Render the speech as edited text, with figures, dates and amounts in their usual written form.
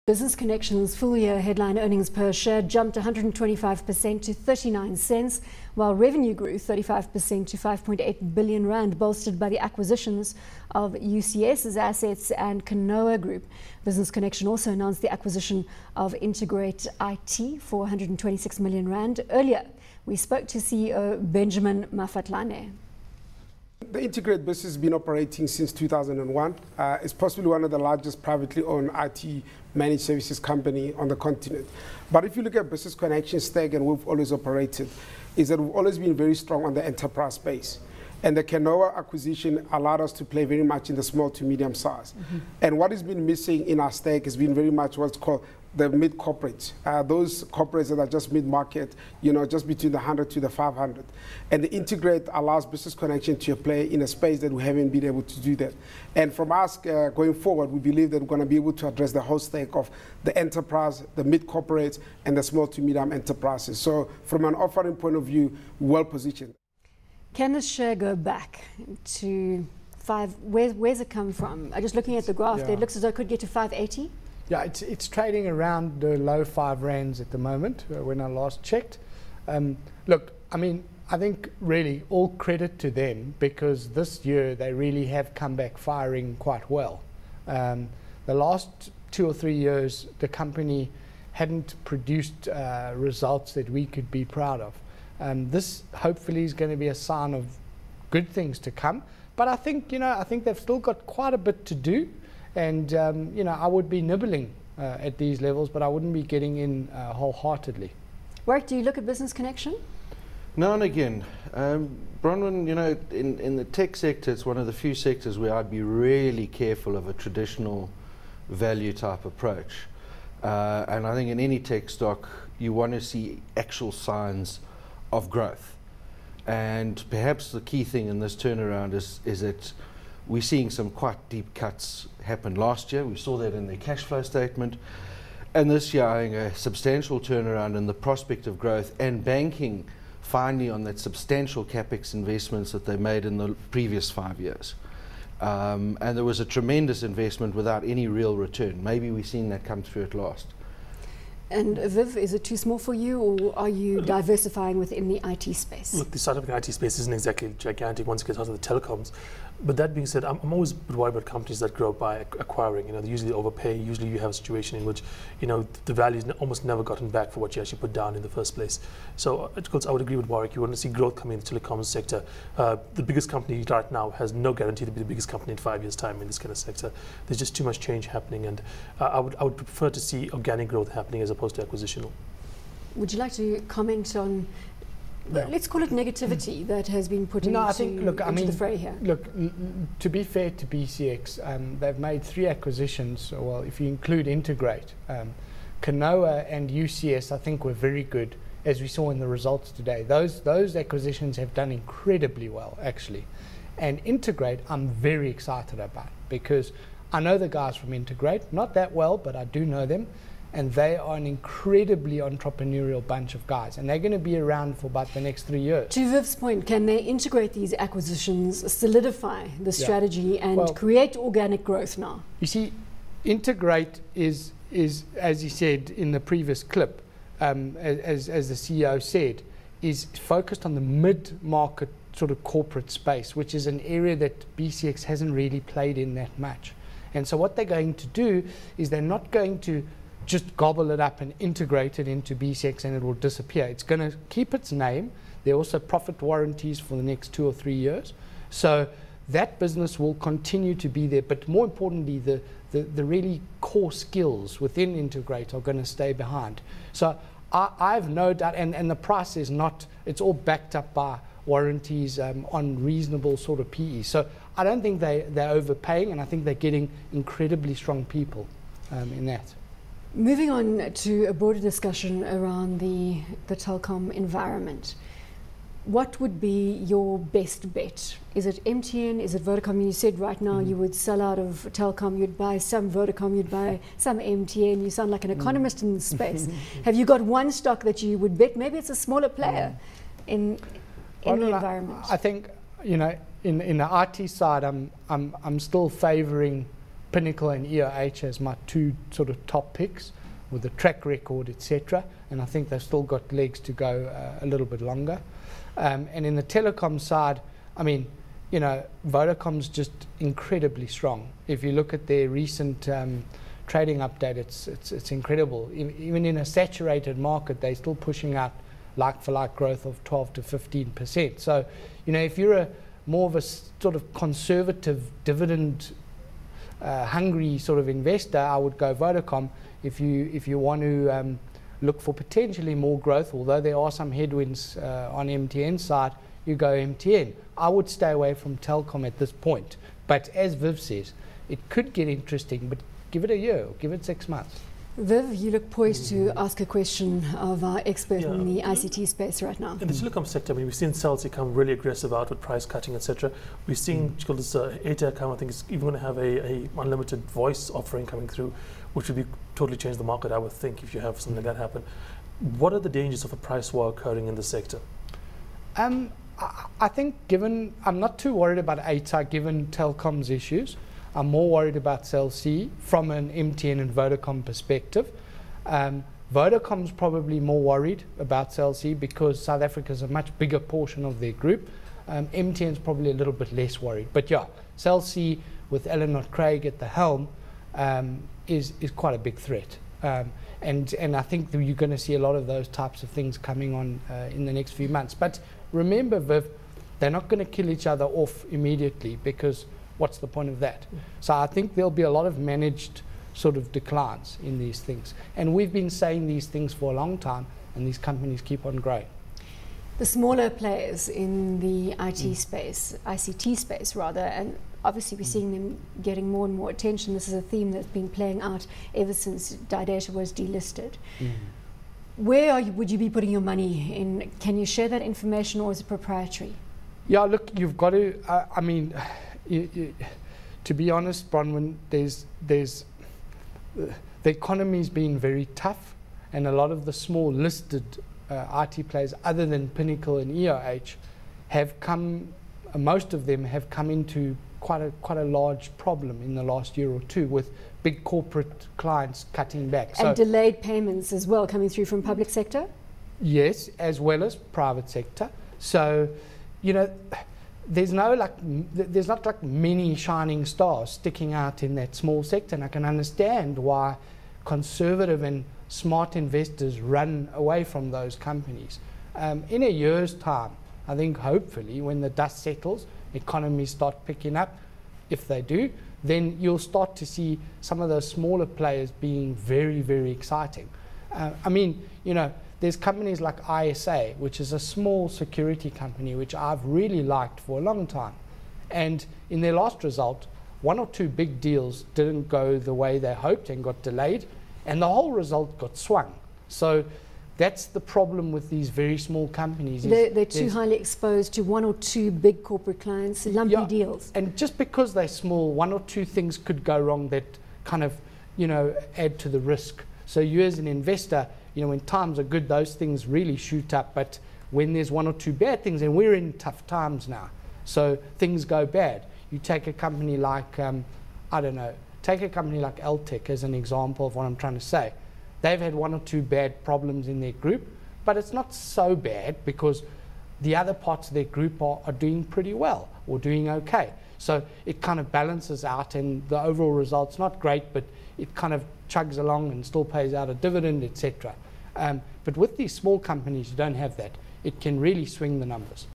Business Connection's full-year headline earnings per share jumped 125% to 39 cents, while revenue grew 35% to 5.8 billion rand, bolstered by the acquisitions of UCS's assets and Canoa Group. Business Connection also announced the acquisition of Integrate IT for 126 million rand. Earlier, we spoke to CEO Benjamin Mafatlane. The Integrate business has been operating since 2001. It's possibly one of the largest privately owned IT managed services company on the continent. But if you look at Business Connection's stake, and we've always operated, is that we've always been very strong on the enterprise space. And the Canoa acquisition allowed us to play very much in the small to medium size. And what has been missing in our stake has been very much what's called the mid-corporates, those corporates that are just mid-market, just between the 100 to the 500. And the Integrate allows Business Connection to play in a space that we haven't been able to do that. And from us going forward, we believe that we're going to be able to address the whole stake of the enterprise, the mid-corporates, and the small to medium enterprises. So from an offering point of view, well positioned. Can this share go back to 5? Where's it come from? Just looking at the graph, there, it looks as though it could get to 580. Yeah, it's trading around the low 5 rands at the moment, when I last checked. Look, I mean, I think really all credit to them, because this year they really have come back firing quite well. The last 2 or 3 years, the company hadn't produced results that we could be proud of. This hopefully is going to be a sign of good things to come. But I think, I think they've still got quite a bit to do. And, I would be nibbling at these levels, but I wouldn't be getting in wholeheartedly. Warwick, do you look at Business Connection? Now and again. Bronwyn, in the tech sector, it's one of the few sectors where I'd be really careful of a traditional value type approach. And I think in any tech stock, you want to see actual signs of growth. And perhaps the key thing in this turnaround is that we're seeing some quite deep cuts happen last year. We saw that in their cash flow statement. And this year, I think a substantial turnaround in the prospect of growth and banking finally on that substantial capex investments that they made in the previous 5 years. And there was a tremendous investment without any real return. Maybe we've seen that come through at last. And Viv, is it too small for you, or are you diversifying within the IT space? Look, the startup in the IT space isn't exactly gigantic once it gets out of the telecoms. But that being said, I'm always worried about companies that grow by acquiring. They usually overpay. Usually you have a situation in which, the value is almost never gotten back for what you actually put down in the first place. So, I would agree with Warwick. You want to see growth coming in the telecoms sector. The biggest company right now has no guarantee to be the biggest company in 5 years' time in this kind of sector. There's just too much change happening, and I would prefer to see organic growth happening as opposed to acquisitional. Would you like to comment on, let's call it negativity, that has been put into the fray here? Look, to be fair to BCX, they've made 3 acquisitions. Well, if you include Integrate, Canoa and UCS, I think were very good, as we saw in the results today. Those acquisitions have done incredibly well, actually. And Integrate, I'm very excited about, because I know the guys from Integrate, not that well, but I do know them. And they are an incredibly entrepreneurial bunch of guys. And they're going to be around for about the next 3 years. To Viv's point, can they integrate these acquisitions, solidify the strategy, and create organic growth now? You see, Integrate is as he said in the previous clip, as the CEO said, is focused on the mid-market sort of corporate space, which is an area that BCX hasn't really played in that much. And so what they're going to do is they're not going to just gobble it up and integrate it into BCX and it will disappear. It's going to keep its name. There are also profit warranties for the next 2 or 3 years. So that business will continue to be there. But more importantly, the really core skills within Integrate are going to stay behind. So I have no doubt, and the price is not, it's all backed up by warranties on reasonable sort of PE. So I don't think they're overpaying, and I think they're getting incredibly strong people in that. Moving on to a broader discussion around the telecom environment, what would be your best bet? Is it MTN? Is it Vodacom? You said right now you would sell out of telecom, you'd buy some Vodacom, you'd buy some3MTN. You sound like an economist in this space. Have you got one stock that you would bet? Maybe it's a smaller player in the environment. I think, in the IT side, I'm still favouring Pinnacle and EOH as my two sort of top picks with the track record, etc. And I think they've still got legs to go a little bit longer. And in the telecom side, I mean, you know, Vodacom's just incredibly strong. If you look at their recent trading update, it's incredible. Even in a saturated market, they're still pushing out like-for-like growth of 12 to 15%. So, you know, if you're more of a sort of conservative dividend hungry sort of investor, I would go Vodacom. If you want to look for potentially more growth, although there are some headwinds on MTN's side, you go MTN. I would stay away from Telkom at this point. But as Viv says, it could get interesting, but give it a year, give it 6 months. Viv, you look poised to ask a question of our expert in the ICT space right now. In the telecom sector, I mean, we've seen Cell C come really aggressive out with price cutting, etc. We've seen this Airtel, I think, is even going to have a unlimited voice offering coming through, which would be totally change the market, I would think, if you have something like that happen. What are the dangers of a price war occurring in the sector? I think I'm not too worried about Airtel given Telkom's issues. I'm more worried about Cell C from an MTN and Vodacom perspective. Vodacom's probably more worried about Cell C because South Africa is a much bigger portion of their group. MTN's probably a little bit less worried. But yeah, Cell C with Eleanor Craig at the helm is quite a big threat. And I think that you're going to see a lot of those types of things coming on in the next few months. But remember, Viv, they're not going to kill each other off immediately because what's the point of that? So I think there'll be a lot of managed sort of declines in these things. And we've been saying these things for a long time, and these companies keep on growing. The smaller players in the IT space, ICT space rather, and obviously we're seeing them getting more and more attention. This is a theme that's been playing out ever since Data was delisted. Where would you be putting your money in? Can you share that information, or is it proprietary? Yeah, look, you've got to, I mean, to be honest, Bronwyn, the economy's been very tough, and a lot of the small listed IT players, other than Pinnacle and EOH, have come. Most of them have come into quite a large problem in the last year or two, with big corporate clients cutting back. And delayed payments as well coming through from public sector? Yes, as well as private sector. So, you know, there's not like many shining stars sticking out in that small sector, and I can understand why conservative and smart investors run away from those companies. In a year's time, I think hopefully when the dust settles, economies start picking up. If they do, then you'll start to see some of those smaller players being very, very exciting. I mean, you know, there's companies like ISA, which is a small security company, which I've really liked for a long time. And in their last result, 1 or 2 big deals didn't go the way they hoped and got delayed, and the whole result got swung. So that's the problem with these very small companies. They're too highly exposed to 1 or 2 big corporate clients, lumpy deals. And just because they're small, 1 or 2 things could go wrong that kind of, you know, add to the risk. So you as an investor, you know, when times are good, those things really shoot up. But when there's 1 or 2 bad things, and we're in tough times now, so things go bad. You take a company like, I don't know, take a company like LTech as an example of what I'm trying to say. They've had 1 or 2 bad problems in their group, but it's not so bad because the other parts of their group are doing pretty well or doing okay. So it kind of balances out, and the overall result's not great, but it kind of chugs along and still pays out a dividend, etc. But with these small companies, you don't have that. It can really swing the numbers.